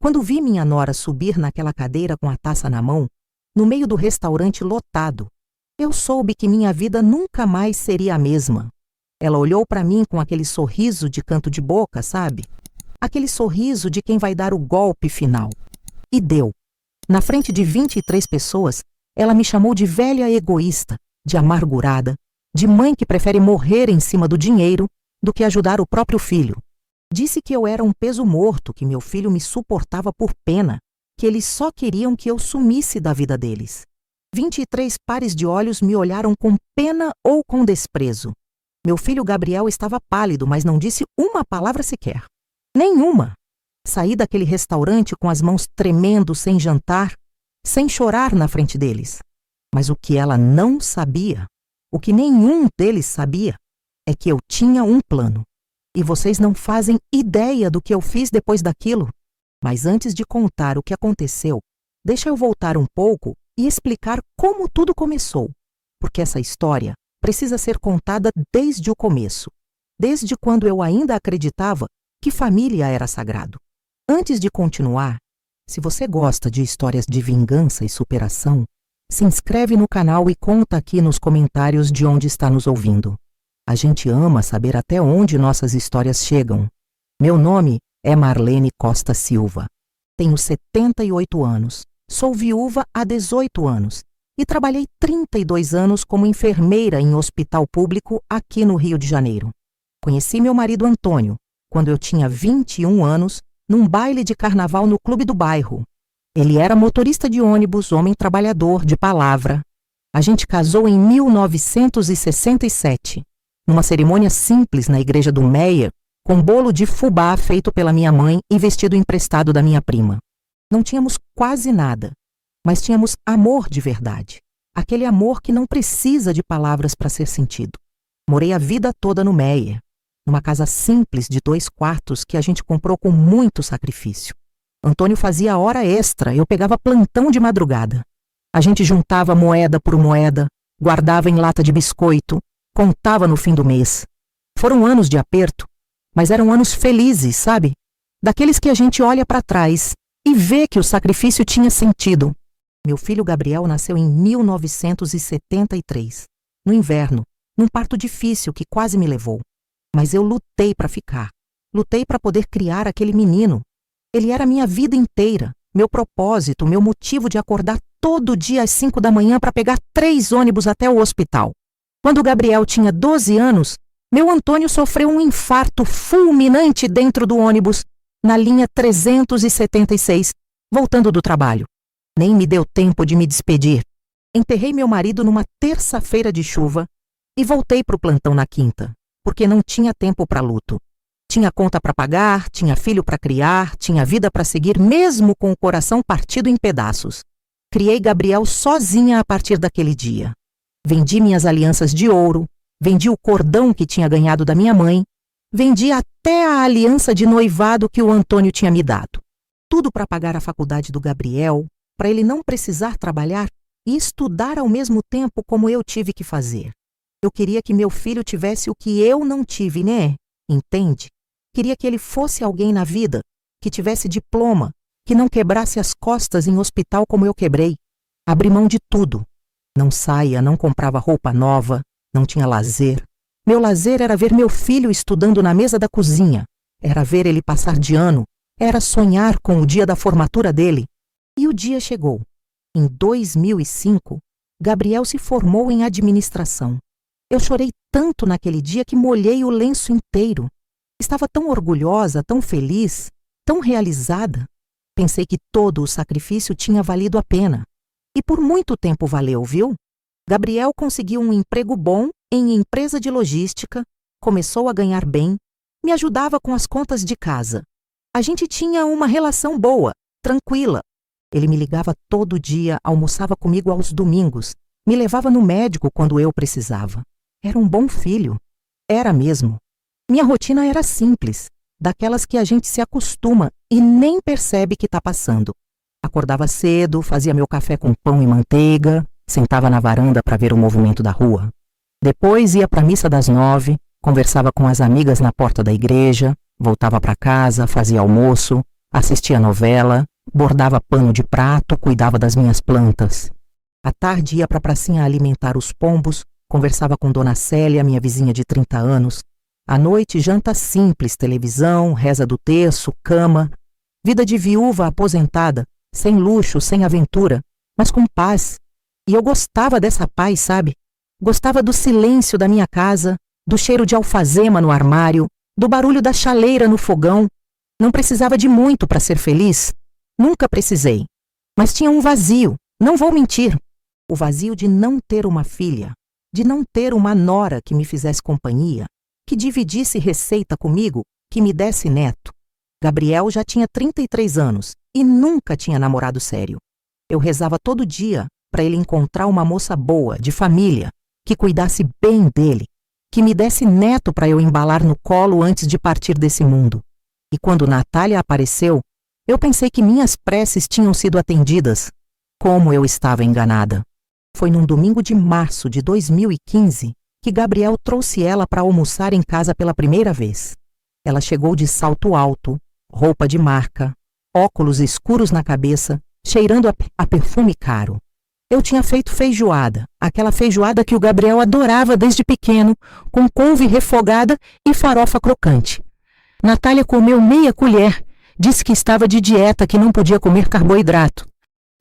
Quando vi minha nora subir naquela cadeira com a taça na mão, no meio do restaurante lotado, eu soube que minha vida nunca mais seria a mesma. Ela olhou para mim com aquele sorriso de canto de boca, sabe? Aquele sorriso de quem vai dar o golpe final. E deu. Na frente de 23 pessoas, ela me chamou de velha egoísta, de amargurada, de mãe que prefere morrer em cima do dinheiro do que ajudar o próprio filho. Disse que eu era um peso morto, que meu filho me suportava por pena, que eles só queriam que eu sumisse da vida deles. 23 pares de olhos me olharam com pena ou com desprezo. Meu filho Gabriel estava pálido, mas não disse uma palavra sequer. Nenhuma. Saí daquele restaurante com as mãos tremendo, sem jantar, sem chorar na frente deles. Mas o que ela não sabia, o que nenhum deles sabia, é que eu tinha um plano. E vocês não fazem ideia do que eu fiz depois daquilo. Mas antes de contar o que aconteceu, deixa eu voltar um pouco e explicar como tudo começou. Porque essa história precisa ser contada desde o começo. Desde quando eu ainda acreditava que família era sagrado. Antes de continuar, se você gosta de histórias de vingança e superação, se inscreve no canal e conta aqui nos comentários de onde está nos ouvindo. A gente ama saber até onde nossas histórias chegam. Meu nome é Marlene Costa Silva. Tenho 78 anos, sou viúva há 18 anos e trabalhei 32 anos como enfermeira em hospital público aqui no Rio de Janeiro. Conheci meu marido Antônio quando eu tinha 21 anos, num baile de carnaval no clube do bairro. Ele era motorista de ônibus, homem trabalhador, de palavra. A gente casou em 1967, numa cerimônia simples na igreja do Meia, com bolo de fubá feito pela minha mãe e vestido emprestado da minha prima. Não tínhamos quase nada, mas tínhamos amor de verdade. Aquele amor que não precisa de palavras para ser sentido. Morei a vida toda no Meia, numa casa simples de 2 quartos que a gente comprou com muito sacrifício. Antônio fazia hora extra, eu pegava plantão de madrugada. A gente juntava moeda por moeda, guardava em lata de biscoito, contava no fim do mês. Foram anos de aperto, mas eram anos felizes, sabe? Daqueles que a gente olha para trás e vê que o sacrifício tinha sentido. Meu filho Gabriel nasceu em 1973, no inverno, num parto difícil que quase me levou. Mas eu lutei para ficar. Lutei para poder criar aquele menino. Ele era minha vida inteira, meu propósito, meu motivo de acordar todo dia às 5 da manhã para pegar 3 ônibus até o hospital. Quando o Gabriel tinha 12 anos, meu Antônio sofreu um infarto fulminante dentro do ônibus, na linha 376, voltando do trabalho. Nem me deu tempo de me despedir. Enterrei meu marido numa terça-feira de chuva e voltei para o plantão na quinta, porque não tinha tempo para luto. Tinha conta para pagar, tinha filho para criar, tinha vida para seguir, mesmo com o coração partido em pedaços. Criei Gabriel sozinha a partir daquele dia. Vendi minhas alianças de ouro, vendi o cordão que tinha ganhado da minha mãe, vendi até a aliança de noivado que o Antônio tinha me dado. Tudo para pagar a faculdade do Gabriel, para ele não precisar trabalhar e estudar ao mesmo tempo como eu tive que fazer. Eu queria que meu filho tivesse o que eu não tive, né? Entende? Queria que ele fosse alguém na vida, que tivesse diploma, que não quebrasse as costas em hospital como eu quebrei. Abri mão de tudo. Não saía, não comprava roupa nova, não tinha lazer. Meu lazer era ver meu filho estudando na mesa da cozinha. Era ver ele passar de ano. Era sonhar com o dia da formatura dele. E o dia chegou. Em 2005, Gabriel se formou em administração. Eu chorei tanto naquele dia que molhei o lenço inteiro. Estava tão orgulhosa, tão feliz, tão realizada. Pensei que todo o sacrifício tinha valido a pena. E por muito tempo valeu, viu? Gabriel conseguiu um emprego bom em empresa de logística, começou a ganhar bem, me ajudava com as contas de casa. A gente tinha uma relação boa, tranquila. Ele me ligava todo dia, almoçava comigo aos domingos, me levava no médico quando eu precisava. Era um bom filho. Era mesmo. Minha rotina era simples, daquelas que a gente se acostuma e nem percebe que está passando. Acordava cedo, fazia meu café com pão e manteiga, sentava na varanda para ver o movimento da rua. Depois ia para a missa das 9, conversava com as amigas na porta da igreja, voltava para casa, fazia almoço, Assistia novela, bordava pano de prato, cuidava das minhas plantas. À tarde ia para a pracinha alimentar os pombos, conversava com Dona Célia, minha vizinha de 30 anos. À noite, janta simples, televisão, reza do terço, cama. Vida de viúva aposentada, sem luxo, sem aventura, mas com paz. E eu gostava dessa paz, sabe? Gostava do silêncio da minha casa, do cheiro de alfazema no armário, do barulho da chaleira no fogão. Não precisava de muito para ser feliz. Nunca precisei. Mas tinha um vazio, não vou mentir. O vazio de não ter uma filha, de não ter uma nora que me fizesse companhia, que dividisse receita comigo, que me desse neto. Gabriel já tinha 33 anos e nunca tinha namorado sério. Eu rezava todo dia para ele encontrar uma moça boa, de família, que cuidasse bem dele, que me desse neto para eu embalar no colo antes de partir desse mundo. E quando Natália apareceu, eu pensei que minhas preces tinham sido atendidas. Como eu estava enganada. Foi num domingo de março de 2015 que Gabriel trouxe ela para almoçar em casa pela primeira vez. Ela chegou de salto alto, roupa de marca, óculos escuros na cabeça, cheirando a perfume caro. Eu tinha feito feijoada, aquela feijoada que o Gabriel adorava desde pequeno, com couve refogada e farofa crocante. Natália comeu meia colher, disse que estava de dieta, que não podia comer carboidrato.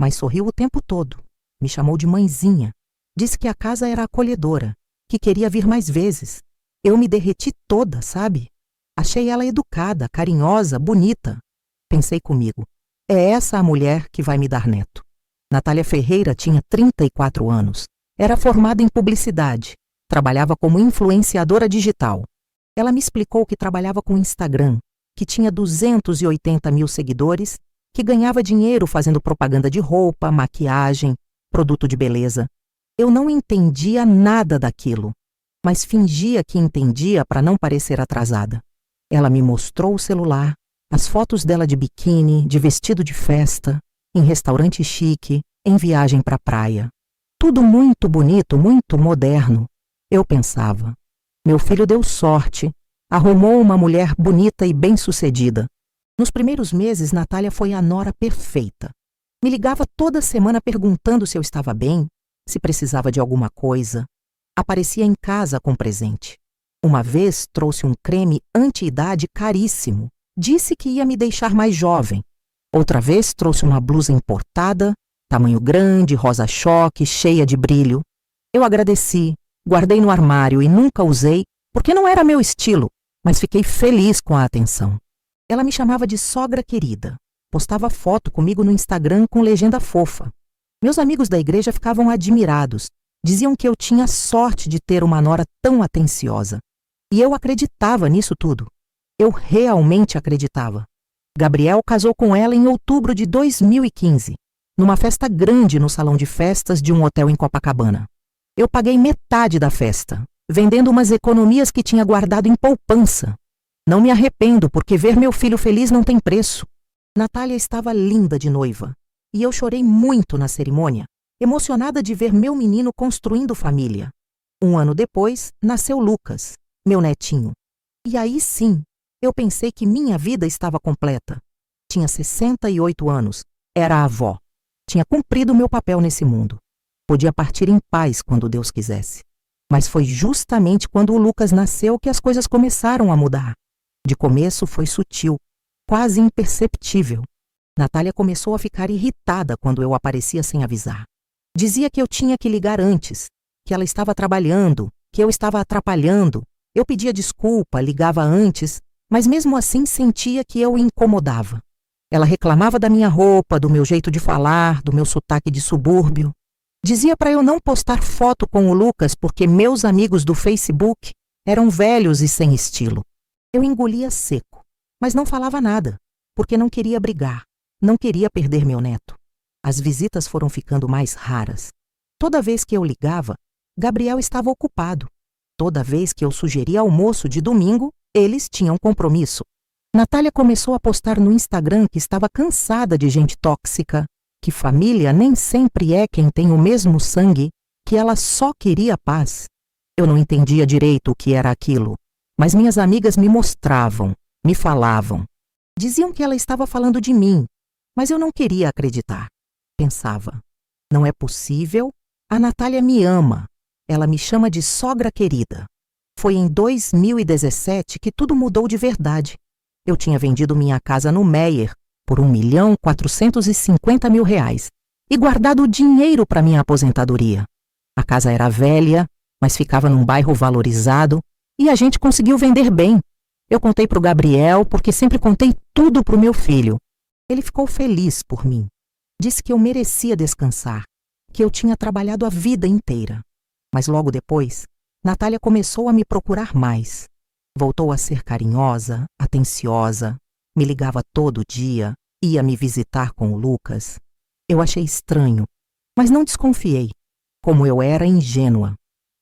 Mas sorriu o tempo todo, me chamou de mãezinha, disse que a casa era acolhedora, que queria vir mais vezes. Eu me derreti toda, sabe? Achei ela educada, carinhosa, bonita. Pensei comigo, é essa a mulher que vai me dar neto. Natália Ferreira tinha 34 anos, era formada em publicidade, trabalhava como influenciadora digital. Ela me explicou que trabalhava com Instagram, que tinha 280 mil seguidores, que ganhava dinheiro fazendo propaganda de roupa, maquiagem, produto de beleza. Eu não entendia nada daquilo, mas fingia que entendia para não parecer atrasada. Ela me mostrou o celular, as fotos dela de biquíni, de vestido de festa, em restaurante chique, em viagem para a praia. Tudo muito bonito, muito moderno. Eu pensava, meu filho deu sorte, arrumou uma mulher bonita e bem-sucedida. Nos primeiros meses, Natália foi a nora perfeita. Me ligava toda semana perguntando se eu estava bem, se precisava de alguma coisa. Aparecia em casa com presente. Uma vez trouxe um creme anti-idade caríssimo. Disse que ia me deixar mais jovem. Outra vez trouxe uma blusa importada, tamanho grande, rosa-choque, cheia de brilho. Eu agradeci, guardei no armário e nunca usei, porque não era meu estilo, mas fiquei feliz com a atenção. Ela me chamava de sogra querida. Postava foto comigo no Instagram com legenda fofa. Meus amigos da igreja ficavam admirados. Diziam que eu tinha sorte de ter uma nora tão atenciosa. E eu acreditava nisso tudo. Eu realmente acreditava. Gabriel casou com ela em outubro de 2015, numa festa grande no salão de festas de um hotel em Copacabana. Eu paguei metade da festa, vendendo umas economias que tinha guardado em poupança. Não me arrependo, porque ver meu filho feliz não tem preço. Natália estava linda de noiva, e eu chorei muito na cerimônia, emocionada de ver meu menino construindo família. 1 ano depois, nasceu Lucas, meu netinho. E aí sim, eu pensei que minha vida estava completa. Tinha 68 anos, era avó. Tinha cumprido meu papel nesse mundo. Podia partir em paz quando Deus quisesse. Mas foi justamente quando o Lucas nasceu que as coisas começaram a mudar. De começo foi sutil, quase imperceptível. Natália começou a ficar irritada quando eu aparecia sem avisar. Dizia que eu tinha que ligar antes, que ela estava trabalhando, que eu estava atrapalhando. Eu pedia desculpa, ligava antes, mas mesmo assim sentia que eu incomodava. Ela reclamava da minha roupa, do meu jeito de falar, do meu sotaque de subúrbio. Dizia para eu não postar foto com o Lucas porque meus amigos do Facebook eram velhos e sem estilo. Eu engolia seco, mas não falava nada, porque não queria brigar, não queria perder meu neto. As visitas foram ficando mais raras. Toda vez que eu ligava, Gabriel estava ocupado. Toda vez que eu sugeria almoço de domingo, eles tinham compromisso. Natália começou a postar no Instagram que estava cansada de gente tóxica, que família nem sempre é quem tem o mesmo sangue, que ela só queria paz. Eu não entendia direito o que era aquilo, mas minhas amigas me mostravam, me falavam. Diziam que ela estava falando de mim, mas eu não queria acreditar. Pensava, não é possível, a Natália me ama, ela me chama de sogra querida. Foi em 2017 que tudo mudou de verdade. Eu tinha vendido minha casa no Meier por R$ 1.450.000 e guardado o dinheiro para minha aposentadoria. A casa era velha, mas ficava num bairro valorizado e a gente conseguiu vender bem. Eu contei para o Gabriel porque sempre contei tudo para o meu filho. Ele ficou feliz por mim. Disse que eu merecia descansar, que eu tinha trabalhado a vida inteira. Mas logo depois, Natália começou a me procurar mais. Voltou a ser carinhosa, atenciosa, me ligava todo dia, ia me visitar com o Lucas. Eu achei estranho, mas não desconfiei. Como eu era ingênua.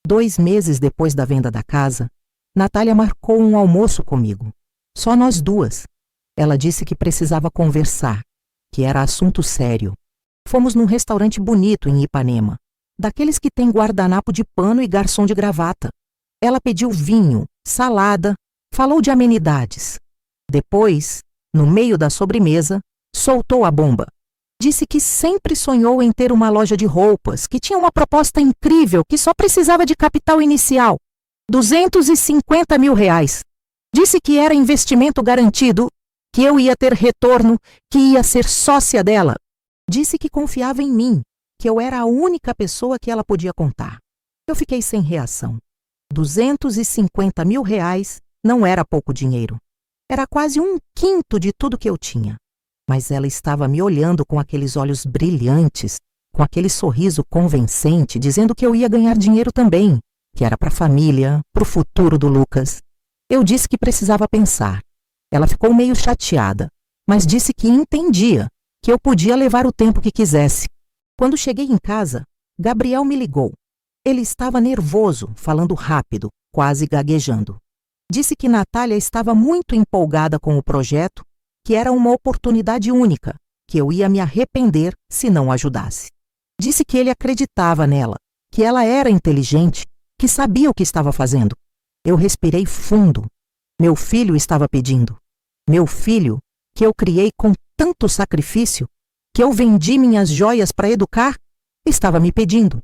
2 meses depois da venda da casa, Natália marcou um almoço comigo. Só nós duas. Ela disse que precisava conversar, que era assunto sério. Fomos num restaurante bonito em Ipanema, daqueles que tem guardanapo de pano e garçom de gravata. Ela pediu vinho, salada, falou de amenidades. Depois, no meio da sobremesa, soltou a bomba. Disse que sempre sonhou em ter uma loja de roupas, que tinha uma proposta incrível, que só precisava de capital inicial. R$ 250.000. Disse que era investimento garantido, que eu ia ter retorno, que ia ser sócia dela. Disse que confiava em mim, que eu era a única pessoa que ela podia contar. Eu fiquei sem reação. R$ 250.000 não era pouco dinheiro. Era quase 1/5 de tudo que eu tinha. Mas ela estava me olhando com aqueles olhos brilhantes, com aquele sorriso convincente, dizendo que eu ia ganhar dinheiro também, que era para a família, para o futuro do Lucas. Eu disse que precisava pensar. Ela ficou meio chateada, mas disse que entendia, que eu podia levar o tempo que quisesse. Quando cheguei em casa, Gabriel me ligou. Ele estava nervoso, falando rápido, quase gaguejando. Disse que Natália estava muito empolgada com o projeto, que era uma oportunidade única, que eu ia me arrepender se não ajudasse. Disse que ele acreditava nela, que ela era inteligente, que sabia o que estava fazendo. Eu respirei fundo. Meu filho estava pedindo. Meu filho, que eu criei com tanto sacrifício, que eu vendi minhas joias para educar, estava me pedindo.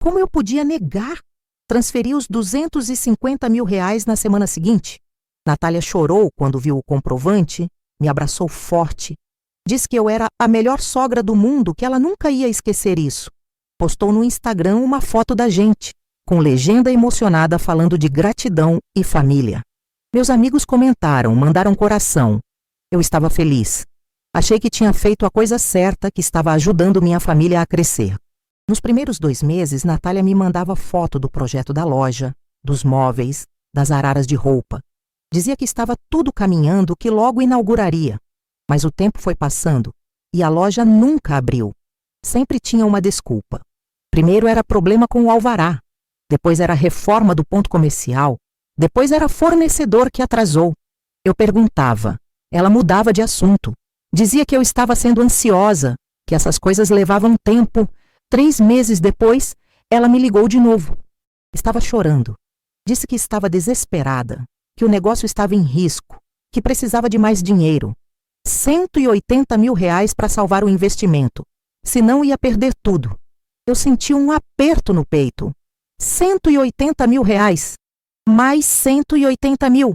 Como eu podia negar? Transferi os R$ 250.000 na semana seguinte. Natália chorou quando viu o comprovante, me abraçou forte. Disse que eu era a melhor sogra do mundo, que ela nunca ia esquecer isso. Postou no Instagram uma foto da gente, com legenda emocionada falando de gratidão e família. Meus amigos comentaram, mandaram coração. Eu estava feliz. Achei que tinha feito a coisa certa, que estava ajudando minha família a crescer. Nos primeiros 2 meses, Natália me mandava foto do projeto da loja, dos móveis, das araras de roupa. Dizia que estava tudo caminhando, que logo inauguraria. Mas o tempo foi passando e a loja nunca abriu. Sempre tinha uma desculpa. Primeiro era problema com o alvará. Depois era reforma do ponto comercial. Depois era fornecedor que atrasou. Eu perguntava. Ela mudava de assunto. Dizia que eu estava sendo ansiosa, que essas coisas levavam tempo. 3 meses depois, ela me ligou de novo. Estava chorando. Disse que estava desesperada, que o negócio estava em risco, que precisava de mais dinheiro. R$ 180.000 para salvar o investimento, senão ia perder tudo. Eu senti um aperto no peito. R$ 180.000, mais 180.000.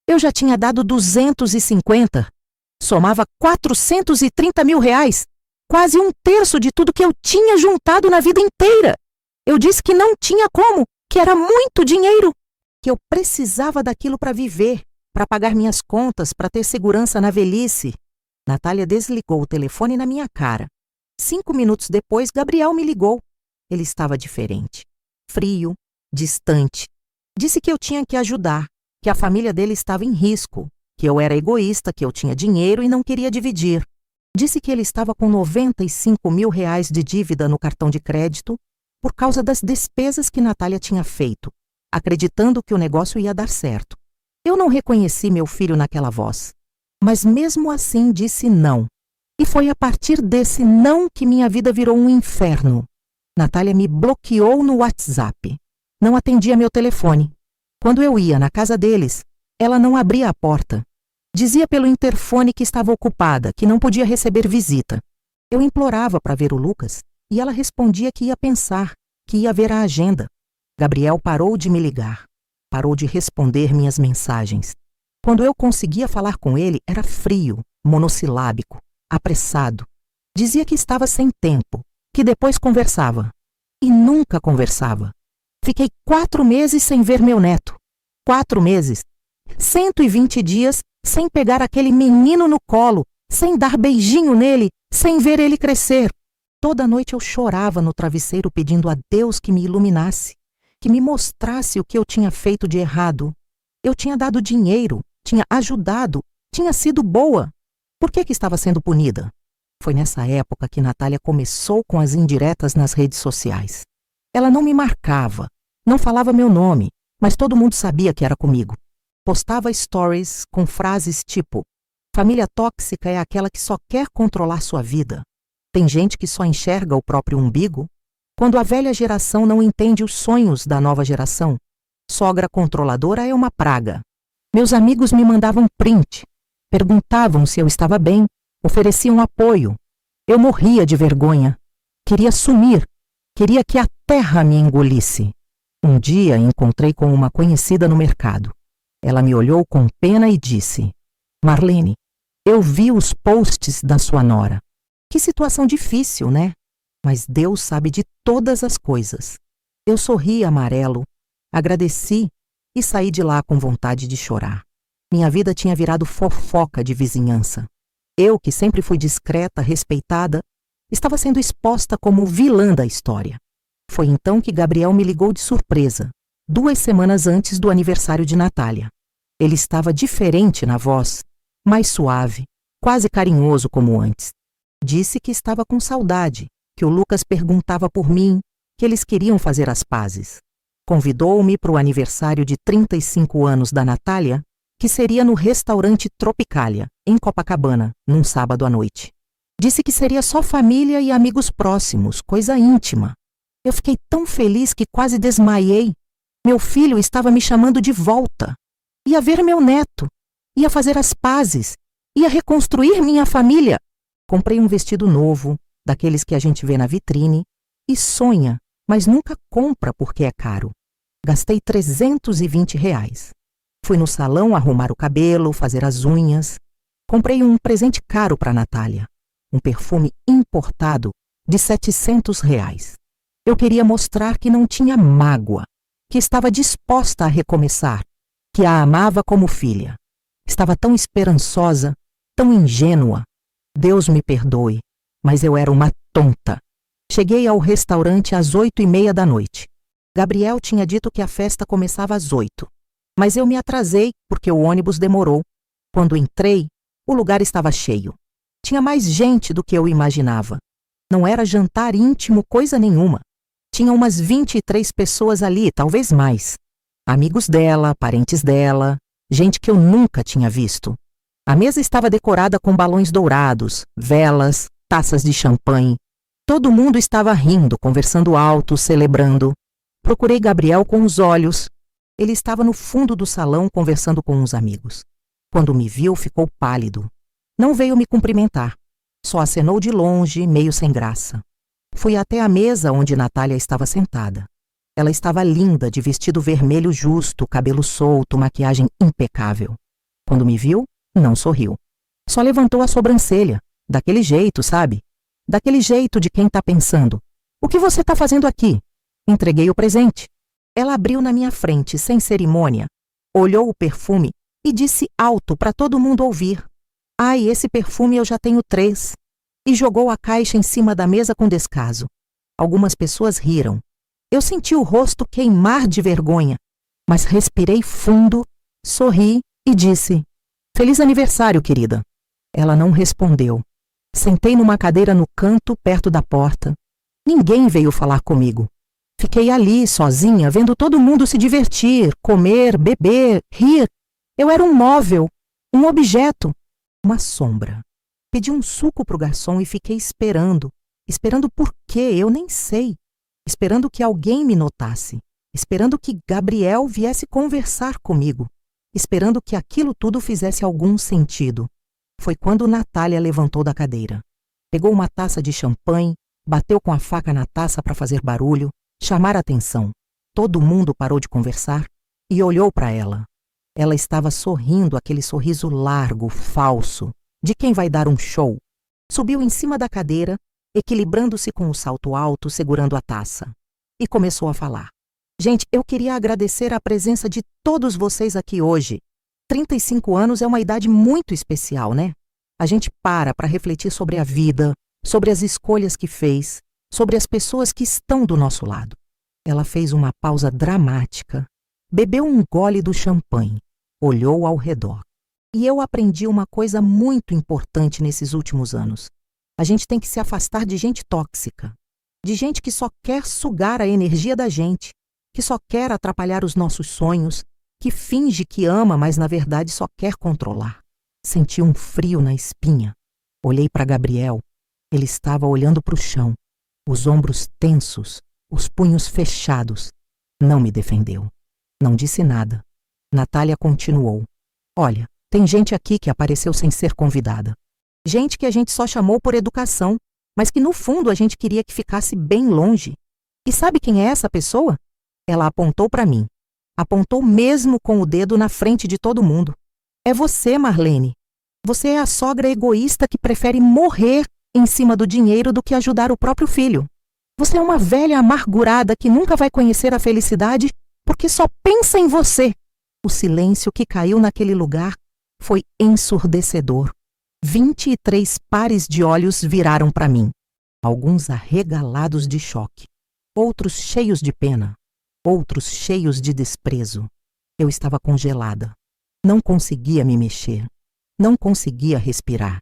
Eu já tinha dado 250. Somava R$ 430.000, quase 1/3 de tudo que eu tinha juntado na vida inteira. Eu disse que não tinha como, que era muito dinheiro, que eu precisava daquilo para viver, para pagar minhas contas, para ter segurança na velhice. Natália desligou o telefone na minha cara. 5 minutos depois, Gabriel me ligou. Ele estava diferente, frio, distante. Disse que eu tinha que ajudar, que a família dele estava em risco, que eu era egoísta, que eu tinha dinheiro e não queria dividir. Disse que ele estava com R$ 95.000 de dívida no cartão de crédito por causa das despesas que Natália tinha feito, acreditando que o negócio ia dar certo. Eu não reconheci meu filho naquela voz, mas mesmo assim disse não. E foi a partir desse não que minha vida virou um inferno. Natália me bloqueou no WhatsApp. Não atendia meu telefone. Quando eu ia na casa deles, ela não abria a porta. Dizia pelo interfone que estava ocupada, que não podia receber visita. Eu implorava para ver o Lucas e ela respondia que ia pensar, que ia ver a agenda. Gabriel parou de me ligar, parou de responder minhas mensagens. Quando eu conseguia falar com ele, era frio, monossilábico, apressado. Dizia que estava sem tempo, que depois conversava. E nunca conversava. Fiquei 4 meses sem ver meu neto. 4 meses. 120 dias sem pegar aquele menino no colo, sem dar beijinho nele, sem ver ele crescer. Toda noite eu chorava no travesseiro pedindo a Deus que me iluminasse, que me mostrasse o que eu tinha feito de errado. Eu tinha dado dinheiro, tinha ajudado, tinha sido boa. Por que estava sendo punida? Foi nessa época que Natália começou com as indiretas nas redes sociais. Ela não me marcava, não falava meu nome, mas todo mundo sabia que era comigo. Postava stories com frases tipo: família tóxica é aquela que só quer controlar sua vida. Tem gente que só enxerga o próprio umbigo. Quando a velha geração não entende os sonhos da nova geração, sogra controladora é uma praga. Meus amigos me mandavam print, perguntavam se eu estava bem, ofereciam apoio. Eu morria de vergonha. Queria sumir. Queria que a terra me engolisse. Um dia encontrei com uma conhecida no mercado. Ela me olhou com pena e disse: Marlene, eu vi os posts da sua nora. Que situação difícil, né? Mas Deus sabe de todas as coisas. Eu sorri amarelo, agradeci e saí de lá com vontade de chorar. Minha vida tinha virado fofoca de vizinhança. Eu, que sempre fui discreta, respeitada, estava sendo exposta como vilã da história. Foi então que Gabriel me ligou de surpresa, 2 semanas antes do aniversário de Natália. Ele estava diferente na voz, mais suave, quase carinhoso como antes. Disse que estava com saudade, que o Lucas perguntava por mim, que eles queriam fazer as pazes. Convidou-me para o aniversário de 35 anos da Natália, que seria no restaurante Tropicália, em Copacabana, num sábado à noite. Disse que seria só família e amigos próximos, coisa íntima. Eu fiquei tão feliz que quase desmaiei. Meu filho estava me chamando de volta. Ia ver meu neto, ia fazer as pazes, ia reconstruir minha família. Comprei um vestido novo, daqueles que a gente vê na vitrine, e sonha, mas nunca compra porque é caro. Gastei R$320. Fui no salão arrumar o cabelo, fazer as unhas. Comprei um presente caro para Natália, um perfume importado de R$700. Eu queria mostrar que não tinha mágoa, que estava disposta a recomeçar, que a amava como filha. Estava tão esperançosa, tão ingênua. Deus me perdoe, mas eu era uma tonta. Cheguei ao restaurante às 8h30 da noite. Gabriel tinha dito que a festa começava às 8, mas eu me atrasei porque o ônibus demorou. Quando entrei, o lugar estava cheio. Tinha mais gente do que eu imaginava. Não era jantar íntimo coisa nenhuma. Tinha umas 23 pessoas ali, talvez mais. Amigos dela, parentes dela, gente que eu nunca tinha visto. A mesa estava decorada com balões dourados, velas, taças de champanhe. Todo mundo estava rindo, conversando alto, celebrando. Procurei Gabriel com os olhos. Ele estava no fundo do salão conversando com uns amigos. Quando me viu, ficou pálido. Não veio me cumprimentar. Só acenou de longe, meio sem graça. Fui até a mesa onde Natália estava sentada. Ela estava linda, de vestido vermelho justo, cabelo solto, maquiagem impecável. Quando me viu, não sorriu. Só levantou a sobrancelha, daquele jeito, sabe? Daquele jeito de quem está pensando: o que você está fazendo aqui? Entreguei o presente. Ela abriu na minha frente, sem cerimônia, olhou o perfume e disse alto para todo mundo ouvir: ai, esse perfume eu já tenho 3. E jogou a caixa em cima da mesa com descaso. Algumas pessoas riram. Eu senti o rosto queimar de vergonha, mas respirei fundo, sorri e disse: feliz aniversário, querida. Ela não respondeu. Sentei numa cadeira no canto, perto da porta. Ninguém veio falar comigo. Fiquei ali, sozinha, vendo todo mundo se divertir, comer, beber, rir. Eu era um móvel, um objeto, uma sombra. Pedi um suco para o garçom e fiquei esperando. Esperando por quê? Eu nem sei. Esperando que alguém me notasse. Esperando que Gabriel viesse conversar comigo. esperando que aquilo tudo fizesse algum sentido. Foi quando Natália levantou da cadeira. Pegou uma taça de champanhe, bateu com a faca na taça para fazer barulho, chamar a atenção. Todo mundo parou de conversar e olhou para ela. Ela estava sorrindo aquele sorriso largo, falso, de quem vai dar um show. Subiu em cima da cadeira, equilibrando-se com o salto alto, segurando a taça. E começou a falar. Gente, eu queria agradecer a presença de todos vocês aqui hoje. 35 anos é uma idade muito especial, né? A gente para refletir sobre a vida, sobre as escolhas que fez, sobre as pessoas que estão do nosso lado. Ela fez uma pausa dramática, bebeu um gole do champanhe, olhou ao redor. E eu aprendi uma coisa muito importante nesses últimos anos. A gente tem que se afastar de gente tóxica, de gente que só quer sugar a energia da gente, que só quer atrapalhar os nossos sonhos, que finge que ama, mas na verdade só quer controlar. Senti um frio na espinha. Olhei para Gabriel. Ele estava olhando para o chão, os ombros tensos, os punhos fechados. Não me defendeu. Não disse nada. Natália continuou. Olha, tem gente aqui que apareceu sem ser convidada. Gente que a gente só chamou por educação, mas que no fundo a gente queria que ficasse bem longe. E sabe quem é essa pessoa? Ela apontou para mim. Apontou mesmo com o dedo na frente de todo mundo. É você, Marlene. Você é a sogra egoísta que prefere morrer em cima do dinheiro do que ajudar o próprio filho. Você é uma velha amargurada que nunca vai conhecer a felicidade porque só pensa em você. O silêncio que caiu naquele lugar foi ensurdecedor. 23 pares de olhos viraram para mim. Alguns arregalados de choque. Outros cheios de pena. Outros cheios de desprezo. Eu estava congelada. Não conseguia me mexer. Não conseguia respirar.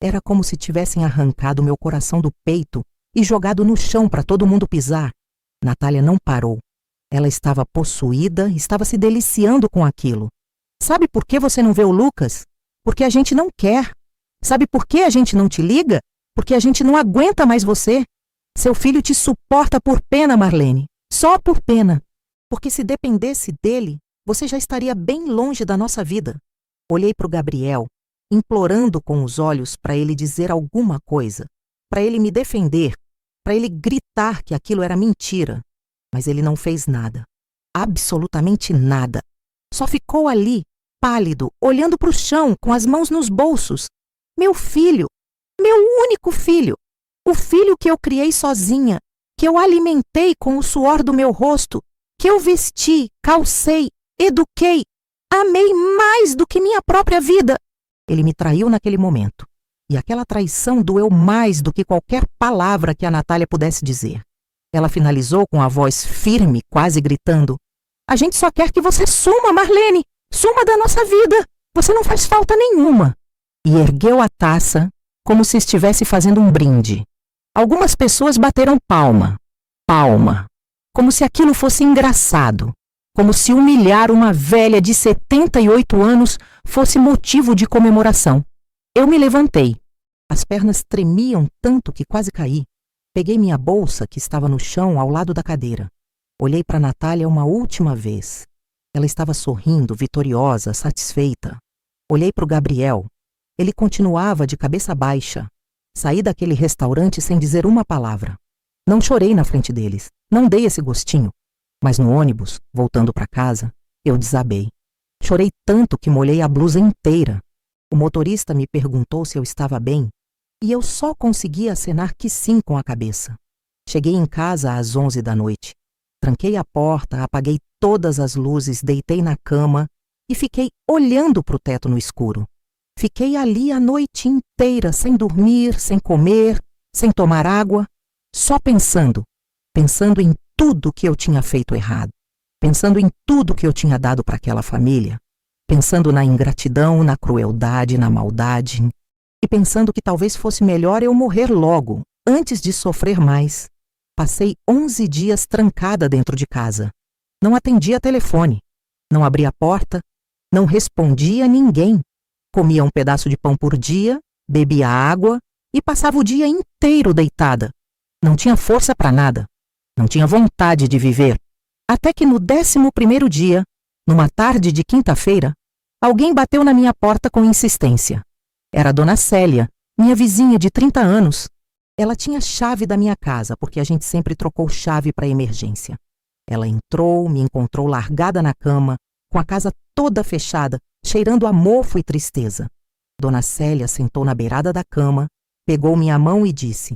Era como se tivessem arrancado meu coração do peito e jogado no chão para todo mundo pisar. Natália não parou. Ela estava possuída, estava se deliciando com aquilo. Sabe por que você não vê o Lucas? Porque a gente não quer. Sabe por que a gente não te liga? Porque a gente não aguenta mais você. Seu filho te suporta por pena, Marlene. Só por pena. Porque se dependesse dele, você já estaria bem longe da nossa vida. Olhei para o Gabriel, implorando com os olhos para ele dizer alguma coisa, para ele me defender, para ele gritar que aquilo era mentira. Mas ele não fez nada. Absolutamente nada. Só ficou ali, pálido, olhando para o chão, com as mãos nos bolsos. Meu filho, meu único filho, o filho que eu criei sozinha, que eu alimentei com o suor do meu rosto, que eu vesti, calcei, eduquei, amei mais do que minha própria vida. Ele me traiu naquele momento. E aquela traição doeu mais do que qualquer palavra que a Natália pudesse dizer. Ela finalizou com a voz firme, quase gritando. A gente só quer que você suma, Marlene. Suma da nossa vida. Você não faz falta nenhuma. E ergueu a taça como se estivesse fazendo um brinde. Algumas pessoas bateram palma. Palma. Como se aquilo fosse engraçado, como se humilhar uma velha de 78 anos fosse motivo de comemoração. Eu me levantei. As pernas tremiam tanto que quase caí. Peguei minha bolsa, que estava no chão ao lado da cadeira. Olhei para Natália uma última vez. Ela estava sorrindo, vitoriosa, satisfeita. Olhei para o Gabriel. Ele continuava de cabeça baixa. Saí daquele restaurante sem dizer uma palavra. Não chorei na frente deles. Não dei esse gostinho, mas no ônibus, voltando para casa, eu desabei. Chorei tanto que molhei a blusa inteira. O motorista me perguntou se eu estava bem e eu só conseguia acenar que sim com a cabeça. Cheguei em casa às 11 da noite. Tranquei a porta, apaguei todas as luzes, deitei na cama e fiquei olhando para o teto no escuro. Fiquei ali a noite inteira, sem dormir, sem comer, sem tomar água, só pensando em tudo que eu tinha feito errado, pensando em tudo que eu tinha dado para aquela família, pensando na ingratidão, na crueldade, na maldade, e pensando que talvez fosse melhor eu morrer logo, antes de sofrer mais. Passei 11 dias trancada dentro de casa. Não atendia telefone, não abria a porta, não respondia a ninguém. Comia um pedaço de pão por dia, bebia água e passava o dia inteiro deitada. Não tinha força para nada. Não tinha vontade de viver. Até que no 11º dia, numa tarde de quinta-feira, Alguém bateu na minha porta com insistência. Era a Dona Célia, minha vizinha de 30 anos. Ela tinha chave da minha casa, porque a gente sempre trocou chave para emergência. Ela entrou, me encontrou largada na cama, com a casa toda fechada, cheirando a mofo e tristeza. Dona Célia sentou na beirada da cama, pegou minha mão e disse: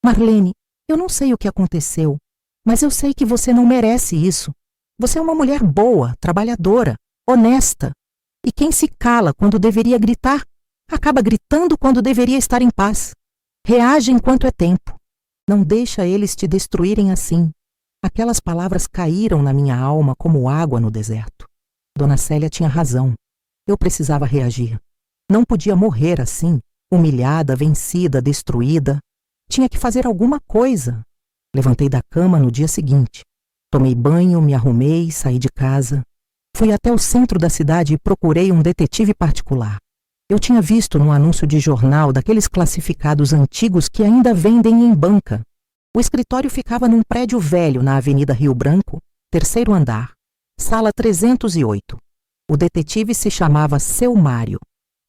Marlene, eu não sei o que aconteceu, mas eu sei que você não merece isso. Você é uma mulher boa, trabalhadora, honesta. E quem se cala quando deveria gritar, acaba gritando quando deveria estar em paz. Reage enquanto é tempo. Não deixa eles te destruírem assim. Aquelas palavras caíram na minha alma como água no deserto. Dona Célia tinha razão. Eu precisava reagir. Não podia morrer assim, humilhada, vencida, destruída. Tinha que fazer alguma coisa. Levantei da cama no dia seguinte. Tomei banho, me arrumei, saí de casa. Fui até o centro da cidade e procurei um detetive particular. Eu tinha visto num anúncio de jornal daqueles classificados antigos que ainda vendem em banca. O escritório ficava num prédio velho na Avenida Rio Branco, 3º andar, sala 308. O detetive se chamava Seu Mário,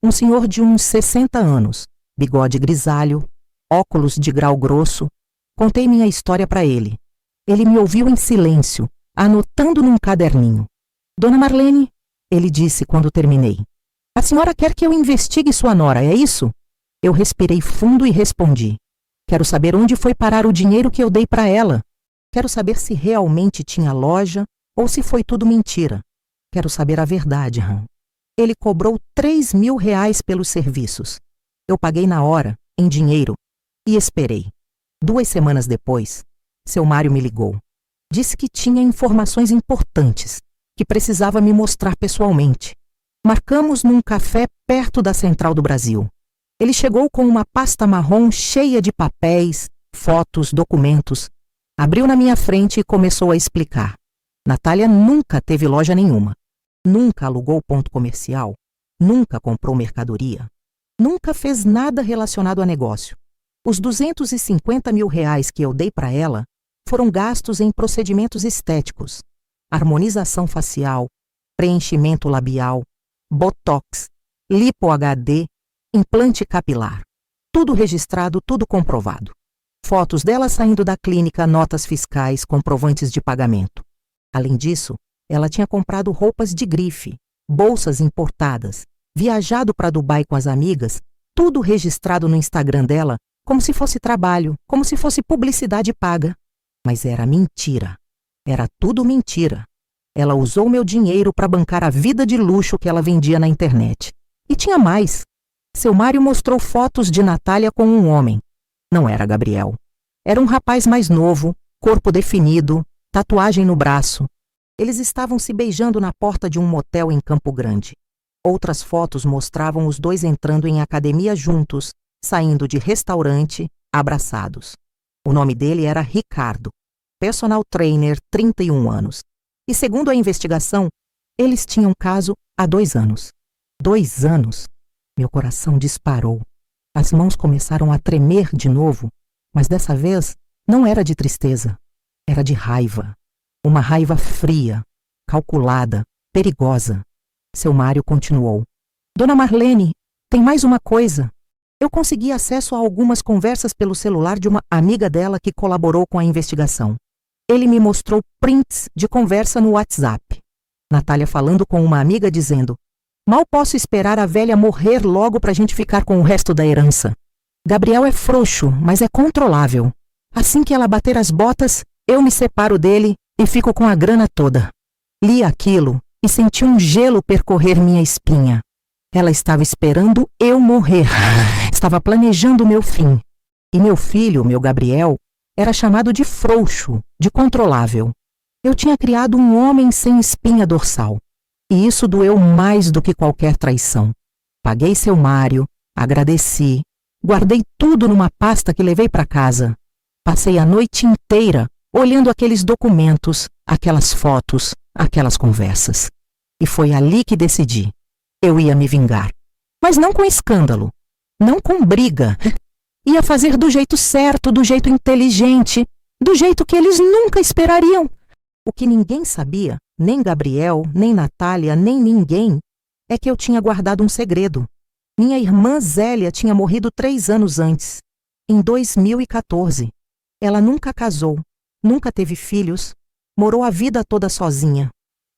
um senhor de uns 60 anos, bigode grisalho, óculos de grau grosso. Contei minha história para ele. Ele me ouviu em silêncio, anotando num caderninho. Dona Marlene, ele disse quando terminei, a senhora quer que eu investigue sua nora, é isso? Eu respirei fundo e respondi. Quero saber onde foi parar o dinheiro que eu dei para ela. Quero saber se realmente tinha loja ou se foi tudo mentira. Quero saber a verdade, Ram. Ele cobrou R$3.000 pelos serviços. Eu paguei na hora, em dinheiro, e esperei. 2 semanas depois, seu Mário me ligou. Disse que tinha informações importantes, que precisava me mostrar pessoalmente. Marcamos num café perto da Central do Brasil. Ele chegou com uma pasta marrom cheia de papéis, fotos, documentos. Abriu na minha frente e começou a explicar. Natália nunca teve loja nenhuma. Nunca alugou ponto comercial. Nunca comprou mercadoria. Nunca fez nada relacionado a negócio. Os R$250.000 que eu dei para ela foram gastos em procedimentos estéticos. Harmonização facial, preenchimento labial, botox, lipo HD, implante capilar. Tudo registrado, tudo comprovado. Fotos dela saindo da clínica, notas fiscais, comprovantes de pagamento. Além disso, ela tinha comprado roupas de grife, bolsas importadas, viajado para Dubai com as amigas, tudo registrado no Instagram dela, como se fosse trabalho, como se fosse publicidade paga. Mas era mentira. Era tudo mentira. Ela usou meu dinheiro para bancar a vida de luxo que ela vendia na internet. E tinha mais. Seu Mário mostrou fotos de Natália com um homem. Não era Gabriel. Era um rapaz mais novo, corpo definido, tatuagem no braço. Eles estavam se beijando na porta de um motel em Campo Grande. Outras fotos mostravam os dois entrando em academia juntos, saindo de restaurante, abraçados. O nome dele era Ricardo, personal trainer, 31 anos. E segundo a investigação, eles tinham caso há 2 anos. 2 anos? Meu coração disparou. As mãos começaram a tremer de novo, mas dessa vez não era de tristeza, era de raiva. Uma raiva fria, calculada, perigosa. Seu Mário continuou. Dona Marlene, tem mais uma coisa. Eu consegui acesso a algumas conversas pelo celular de uma amiga dela que colaborou com a investigação. Ele me mostrou prints de conversa no WhatsApp. Natália falando com uma amiga dizendo: mal posso esperar a velha morrer logo pra gente ficar com o resto da herança. Gabriel é frouxo, mas é controlável. Assim que ela bater as botas, eu me separo dele e fico com a grana toda. Li aquilo e senti um gelo percorrer minha espinha. Ela estava esperando eu morrer. Estava planejando o meu fim. E meu filho, meu Gabriel, era chamado de frouxo, de controlável. Eu tinha criado um homem sem espinha dorsal. E isso doeu mais do que qualquer traição. Paguei seu Mário, agradeci, guardei tudo numa pasta que levei para casa. Passei a noite inteira olhando aqueles documentos, aquelas fotos, aquelas conversas. E foi ali que decidi. Eu ia me vingar. Mas não com escândalo, não com briga. Ia fazer do jeito certo, do jeito inteligente, do jeito que eles nunca esperariam. O que ninguém sabia, nem Gabriel, nem Natália, nem ninguém, É que eu tinha guardado um segredo. Minha irmã Zélia tinha morrido 3 anos antes, em 2014. Ela nunca casou, nunca teve filhos, morou a vida toda sozinha.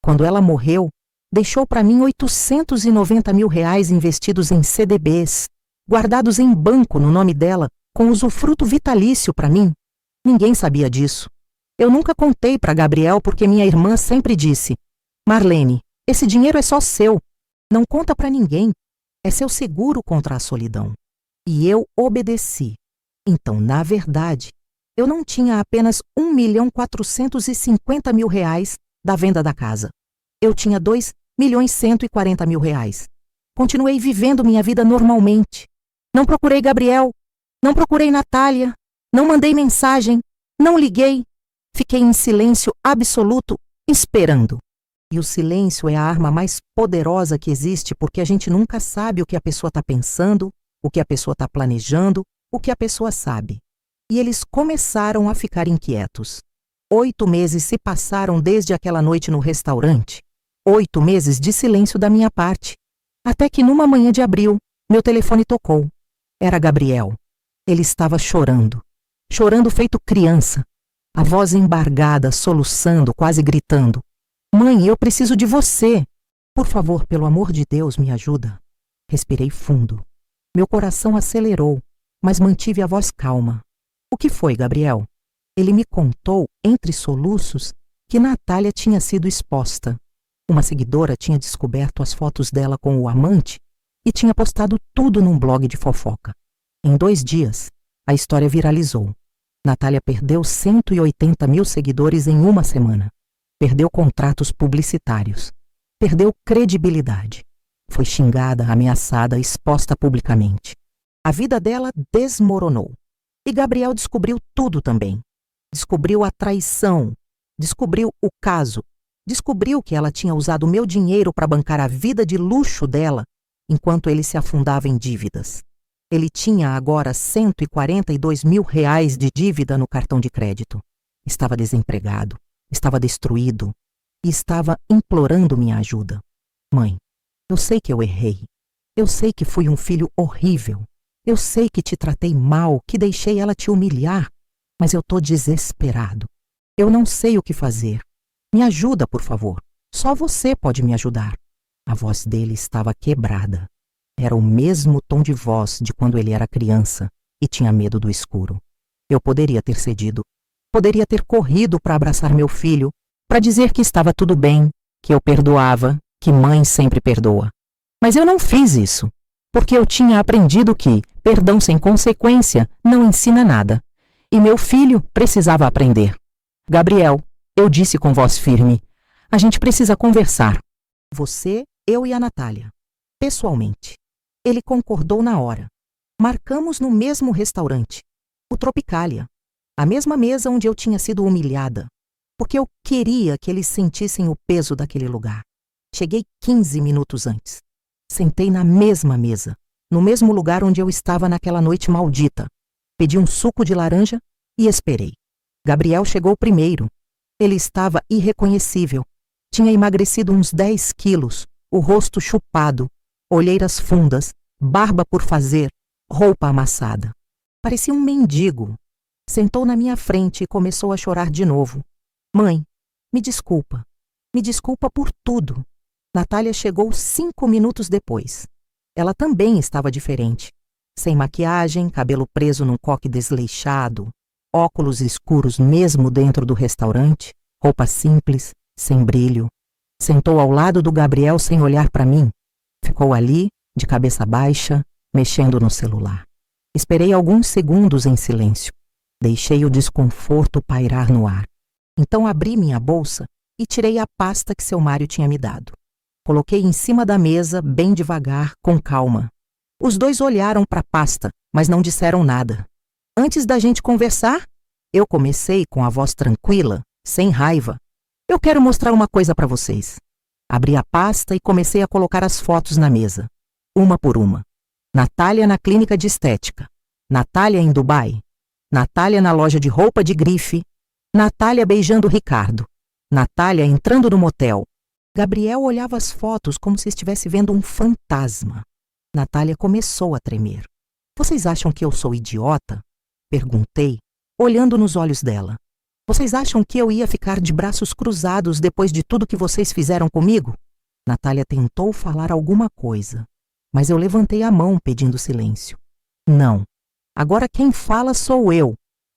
Quando ela morreu, deixou para mim R$890 mil investidos em CDBs, guardados em banco no nome dela, com usufruto vitalício para mim. Ninguém sabia disso. Eu nunca contei para Gabriel porque minha irmã sempre disse: Marlene, esse dinheiro é só seu. Não conta para ninguém. É seu seguro contra a solidão. E eu obedeci. Então, na verdade, eu não tinha apenas R$1.450.000 da venda da casa. Eu tinha R$2.140.000. Continuei vivendo minha vida normalmente. Não procurei Gabriel, não procurei Natália, não mandei mensagem, não liguei. Fiquei em silêncio absoluto, esperando. E o silêncio é a arma mais poderosa que existe, porque a gente nunca sabe o que a pessoa está pensando, o que a pessoa está planejando, o que a pessoa sabe. E eles começaram a ficar inquietos. 8 meses se passaram desde aquela noite no restaurante. 8 meses de silêncio da minha parte. Até que numa manhã de abril, meu telefone tocou. Era Gabriel. Ele estava chorando. Chorando feito criança. A voz embargada, soluçando, quase gritando. Mãe, eu preciso de você. Por favor, pelo amor de Deus, me ajuda. Respirei fundo. Meu coração acelerou, mas mantive a voz calma. O que foi, Gabriel? Ele me contou, entre soluços, que Natália tinha sido exposta. Uma seguidora tinha descoberto as fotos dela com o amante e tinha postado tudo num blog de fofoca. Em 2 dias, a história viralizou. Natália perdeu 180 mil seguidores em uma semana. Perdeu contratos publicitários. Perdeu credibilidade. Foi xingada, ameaçada, exposta publicamente. A vida dela desmoronou. E Gabriel descobriu tudo também. Descobriu a traição. Descobriu o caso. Descobriu que ela tinha usado meu dinheiro para bancar a vida de luxo dela, enquanto ele se afundava em dívidas. Ele tinha agora R$142 mil de dívida no cartão de crédito. Estava desempregado, estava destruído e estava implorando minha ajuda. Mãe, eu sei que eu errei. Eu sei que fui um filho horrível. Eu sei que te tratei mal, que deixei ela te humilhar, mas eu tô desesperado. Eu não sei o que fazer. Me ajuda, por favor. Só você pode me ajudar. A voz dele estava quebrada. Era o mesmo tom de voz de quando ele era criança e tinha medo do escuro. Eu poderia ter cedido. Poderia ter corrido para abraçar meu filho, para dizer que estava tudo bem, que eu perdoava, que mãe sempre perdoa. Mas eu não fiz isso, porque eu tinha aprendido que perdão sem consequência não ensina nada. E meu filho precisava aprender. Gabriel, eu disse com voz firme, a gente precisa conversar. Você, eu e a Natália. Pessoalmente. Ele concordou na hora. Marcamos no mesmo restaurante, o Tropicália. A mesma mesa onde eu tinha sido humilhada. Porque eu queria que eles sentissem o peso daquele lugar. Cheguei 15 minutos antes. Sentei na mesma mesa, no mesmo lugar onde eu estava naquela noite maldita. Pedi um suco de laranja e esperei. Gabriel chegou primeiro. Ele estava irreconhecível. Tinha emagrecido uns 10 quilos, o rosto chupado, olheiras fundas, barba por fazer, roupa amassada. Parecia um mendigo. Sentou na minha frente e começou a chorar de novo. Mãe, me desculpa. Me desculpa por tudo. Natália chegou 5 minutos depois. Ela também estava diferente. Sem maquiagem, cabelo preso num coque desleixado, óculos escuros mesmo dentro do restaurante, roupa simples, sem brilho. Sentou ao lado do Gabriel sem olhar para mim. Ficou ali, de cabeça baixa, mexendo no celular. Esperei alguns segundos em silêncio. Deixei o desconforto pairar no ar. Então abri minha bolsa e tirei a pasta que seu Mário tinha me dado. Coloquei em cima da mesa, bem devagar, com calma. Os dois olharam para a pasta, mas não disseram nada. Antes da gente conversar, eu comecei com a voz tranquila, sem raiva. Eu quero mostrar uma coisa para vocês. Abri a pasta e comecei a colocar as fotos na mesa, uma por uma. Natália na clínica de estética. Natália em Dubai. Natália na loja de roupa de grife. Natália beijando Ricardo. Natália entrando no motel. Gabriel olhava as fotos como se estivesse vendo um fantasma. Natália começou a tremer. Vocês acham que eu sou idiota? Perguntei, olhando nos olhos dela. Vocês acham que eu ia ficar de braços cruzados depois de tudo que vocês fizeram comigo? Natália tentou falar alguma coisa, mas eu levantei a mão pedindo silêncio. Não. Agora quem fala sou eu.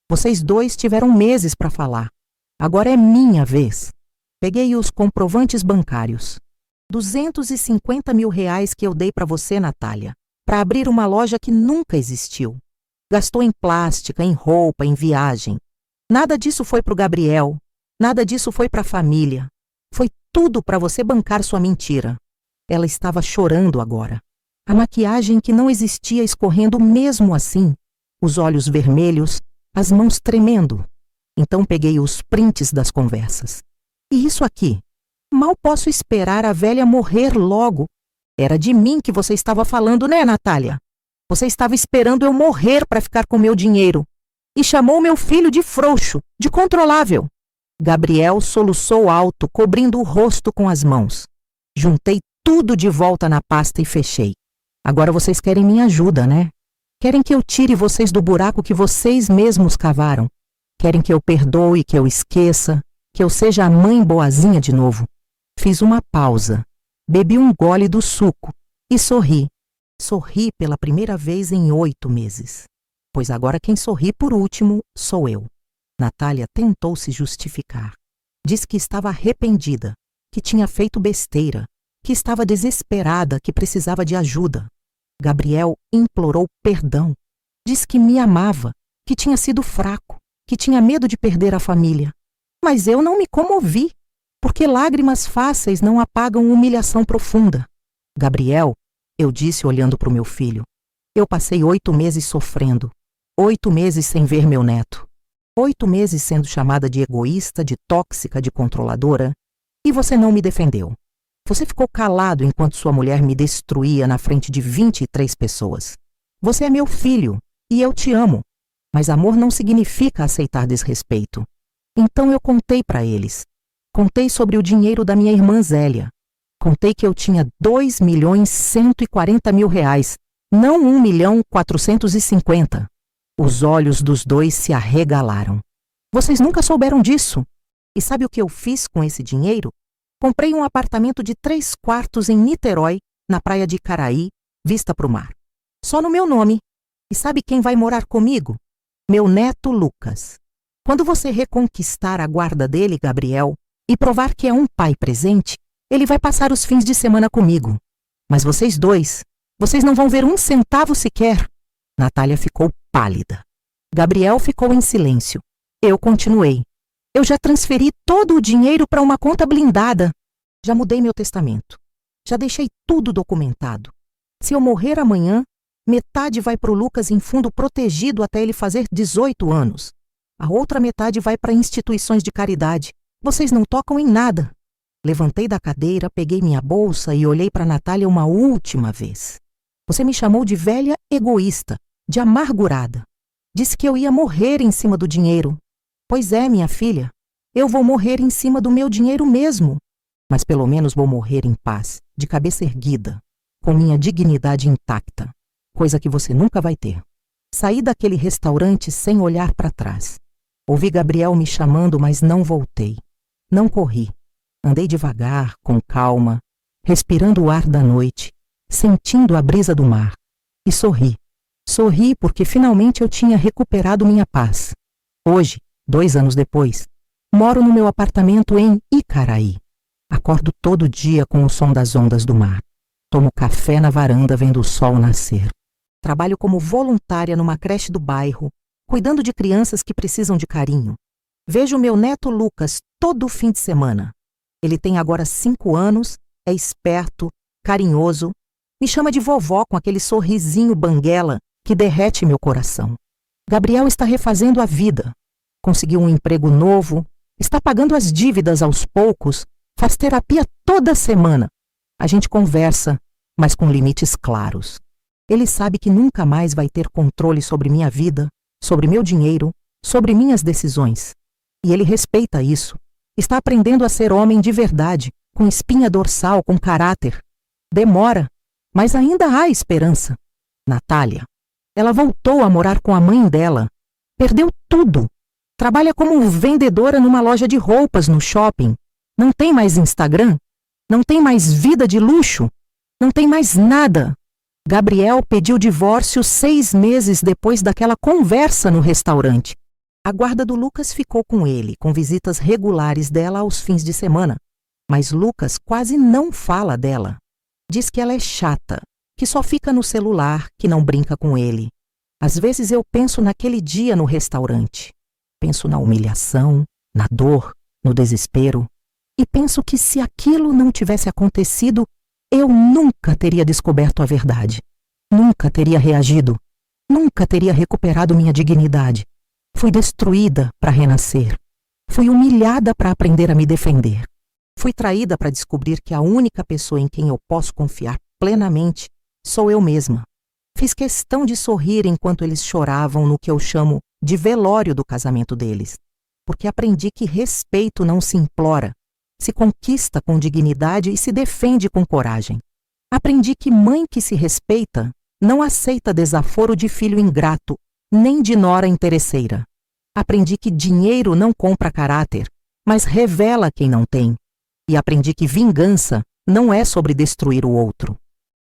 Vocês dois tiveram meses para falar. Agora é minha vez. Peguei os comprovantes bancários. 250 mil reais que eu dei para você, Natália, para abrir uma loja que nunca existiu. Gastou em plástica, em roupa, em viagem. Nada disso foi para o Gabriel. Nada disso foi para a família. Foi tudo para você bancar sua mentira. Ela estava chorando agora. A maquiagem que não existia escorrendo mesmo assim. Os olhos vermelhos, as mãos tremendo. Então peguei os prints das conversas. E isso aqui? Mal posso esperar a velha morrer logo. Era de mim que você estava falando, né, Natália? Você estava esperando eu morrer para ficar com meu dinheiro. E chamou meu filho de frouxo, de controlável. Gabriel soluçou alto, cobrindo o rosto com as mãos. Juntei tudo de volta na pasta e fechei. Agora vocês querem minha ajuda, né? Querem que eu tire vocês do buraco que vocês mesmos cavaram. Querem que eu perdoe, que eu esqueça, que eu seja a mãe boazinha de novo. Fiz uma pausa, bebi um gole do suco e sorri. Sorri pela primeira vez em 8 meses. Pois agora quem sorri por último sou eu. Natália tentou se justificar. Disse que estava arrependida, que tinha feito besteira, que estava desesperada, que precisava de ajuda. Gabriel implorou perdão. Disse que me amava, que tinha sido fraco, que tinha medo de perder a família. Mas eu não me comovi, porque lágrimas fáceis não apagam humilhação profunda. Gabriel, eu disse olhando para o meu filho, eu passei 8 meses sofrendo, 8 meses sem ver meu neto, 8 meses sendo chamada de egoísta, de tóxica, de controladora, e você não me defendeu. Você ficou calado enquanto sua mulher me destruía na frente de 23 pessoas. Você é meu filho, e eu te amo, mas amor não significa aceitar desrespeito. Então eu contei para eles. Contei sobre o dinheiro da minha irmã Zélia. Contei que eu tinha 2.140.000 reais, não 1.450.000. Os olhos dos dois se arregalaram. Vocês nunca souberam disso. E sabe o que eu fiz com esse dinheiro? Comprei um apartamento de 3 quartos em Niterói, na praia de Icaraí, vista para o mar. Só no meu nome. E sabe quem vai morar comigo? Meu neto Lucas. Quando você reconquistar a guarda dele, Gabriel, e provar que é um pai presente, ele vai passar os fins de semana comigo. Mas vocês dois, vocês não vão ver 1 centavo sequer. Natália ficou pálida. Gabriel ficou em silêncio. Eu continuei. Eu já transferi todo o dinheiro para uma conta blindada. Já mudei meu testamento. Já deixei tudo documentado. Se eu morrer amanhã, metade vai para o Lucas em fundo protegido até ele fazer 18 anos. A outra metade vai para instituições de caridade. Vocês não tocam em nada. Levantei da cadeira, peguei minha bolsa e olhei para Natália uma última vez. Você me chamou de velha egoísta, de amargurada. Disse que eu ia morrer em cima do dinheiro. Pois é, minha filha, eu vou morrer em cima do meu dinheiro mesmo. Mas pelo menos vou morrer em paz, de cabeça erguida, com minha dignidade intacta, coisa que você nunca vai ter. Saí daquele restaurante sem olhar para trás. Ouvi Gabriel me chamando, mas não voltei. Não corri. Andei devagar, com calma, respirando o ar da noite, sentindo a brisa do mar. E sorri. Sorri porque finalmente eu tinha recuperado minha paz. Hoje, 2 anos depois, moro no meu apartamento em Icaraí. Acordo todo dia com o som das ondas do mar. Tomo café na varanda vendo o sol nascer. Trabalho como voluntária numa creche do bairro, cuidando de crianças que precisam de carinho. Vejo meu neto Lucas todo fim de semana. Ele tem agora 5 anos, é esperto, carinhoso, me chama de vovó com aquele sorrisinho banguela que derrete meu coração. Gabriel está refazendo a vida. Conseguiu um emprego novo, está pagando as dívidas aos poucos, faz terapia toda semana. A gente conversa, mas com limites claros. Ele sabe que nunca mais vai ter controle sobre minha vida, sobre meu dinheiro, sobre minhas decisões. E ele respeita isso. Está aprendendo a ser homem de verdade, com espinha dorsal, com caráter. Demora, mas ainda há esperança. Natália. Ela voltou a morar com a mãe dela. Perdeu tudo. Trabalha como vendedora numa loja de roupas no shopping. Não tem mais Instagram. Não tem mais vida de luxo. Não tem mais nada. Gabriel pediu divórcio 6 meses depois daquela conversa no restaurante. A guarda do Lucas ficou com ele, com visitas regulares dela aos fins de semana. Mas Lucas quase não fala dela. Diz que ela é chata, que só fica no celular, que não brinca com ele. Às vezes eu penso naquele dia no restaurante. Penso na humilhação, na dor, no desespero. E penso que se aquilo não tivesse acontecido, eu nunca teria descoberto a verdade. Nunca teria reagido. Nunca teria recuperado minha dignidade. Fui destruída para renascer. Fui humilhada para aprender a me defender. Fui traída para descobrir que a única pessoa em quem eu posso confiar plenamente sou eu mesma. Fiz questão de sorrir enquanto eles choravam no que eu chamo de velório do casamento deles, porque aprendi que respeito não se implora, se conquista com dignidade e se defende com coragem. Aprendi que mãe que se respeita não aceita desaforo de filho ingrato, nem de nora interesseira. Aprendi que dinheiro não compra caráter, mas revela quem não tem. E aprendi que vingança não é sobre destruir o outro.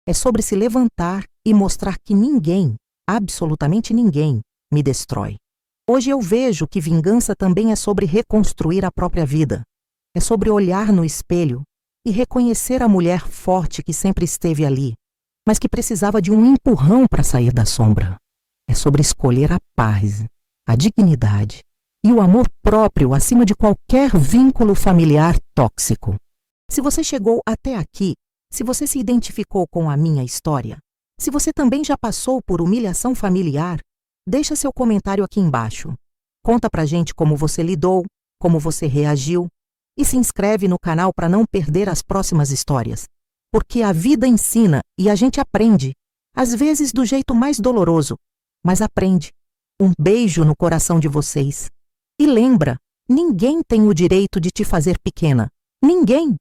É sobre se levantar e mostrar que ninguém, absolutamente ninguém, me destrói. Hoje eu vejo que vingança também é sobre reconstruir a própria vida. É sobre olhar no espelho e reconhecer a mulher forte que sempre esteve ali, mas que precisava de um empurrão para sair da sombra. É sobre escolher a paz, a dignidade e o amor próprio acima de qualquer vínculo familiar tóxico. Se você chegou até aqui, se você se identificou com a minha história, se você também já passou por humilhação familiar, deixa seu comentário aqui embaixo. Conta pra gente como você lidou, como você reagiu e se inscreve no canal para não perder as próximas histórias. Porque a vida ensina e a gente aprende, às vezes do jeito mais doloroso, mas aprende. Um beijo no coração de vocês. E lembra, ninguém tem o direito de te fazer pequena. Ninguém!